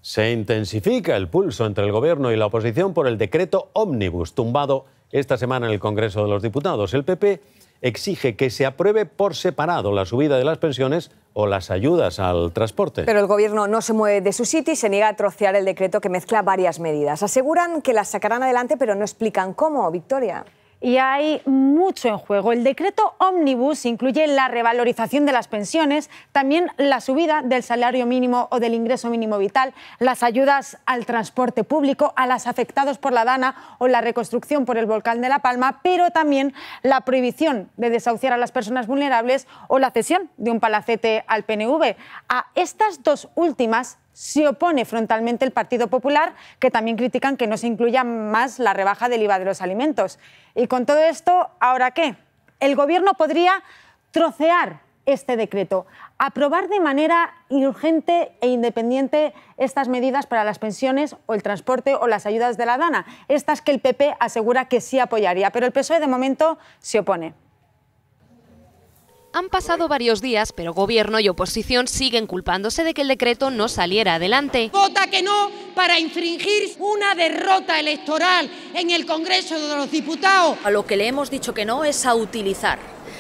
Se intensifica el pulso entre el Gobierno y la oposición por el decreto ómnibus tumbado esta semana en el Congreso de los Diputados. El PP exige que se apruebe por separado la subida de las pensiones o las ayudas al transporte. Pero el Gobierno no se mueve de su sitio y se niega a trocear el decreto que mezcla varias medidas. Aseguran que las sacarán adelante, pero no explican cómo, Victoria. Y hay mucho en juego. El decreto ómnibus incluye la revalorización de las pensiones, también la subida del salario mínimo o del ingreso mínimo vital, las ayudas al transporte público, a los afectados por la Dana o la reconstrucción por el volcán de La Palma, pero también la prohibición de desahuciar a las personas vulnerables o la cesión de un palacete al PNV. A estas dos últimas se opone frontalmente el Partido Popular, que también critican que no se incluya más la rebaja del IVA de los alimentos. Y con todo esto, ¿ahora qué? El Gobierno podría trocear este decreto, aprobar de manera urgente e independiente estas medidas para las pensiones o el transporte o las ayudas de la Dana, estas que el PP asegura que sí apoyaría, pero el PSOE de momento se opone. Han pasado varios días, pero Gobierno y oposición siguen culpándose de que el decreto no saliera adelante. Vota que no para infringir una derrota electoral en el Congreso de los Diputados. A lo que le hemos dicho que no es a utilizar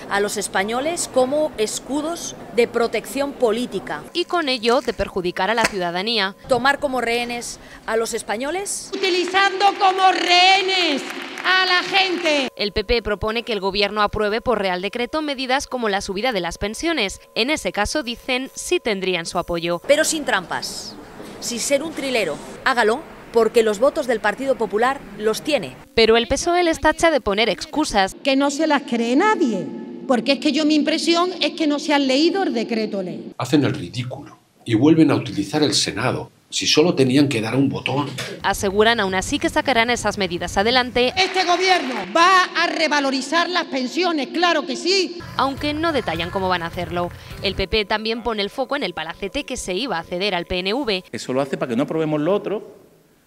a los españoles como escudos de protección política. Y con ello de perjudicar a la ciudadanía. Tomar como rehenes a los españoles. Utilizando como rehenes a la gente. El PP propone que el Gobierno apruebe por Real Decreto medidas como la subida de las pensiones. En ese caso, dicen, sí tendrían su apoyo. Pero sin trampas, sin ser un trilero. Hágalo, porque los votos del Partido Popular los tiene. Pero el PSOE les tacha de poner excusas. Que no se las cree nadie, porque es que mi impresión es que no se han leído el decreto ley. Hacen el ridículo y vuelven a utilizar el Senado. Si solo tenían que dar un botón. Aseguran aún así que sacarán esas medidas adelante. Este Gobierno va a revalorizar las pensiones, claro que sí. Aunque no detallan cómo van a hacerlo. El PP también pone el foco en el palacete que se iba a ceder al PNV. Eso lo hace para que no aprobemos lo otro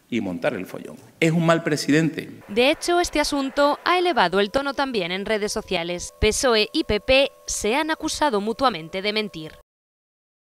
y montar el follón. Es un mal presidente. De hecho, este asunto ha elevado el tono también en redes sociales. PSOE y PP se han acusado mutuamente de mentir.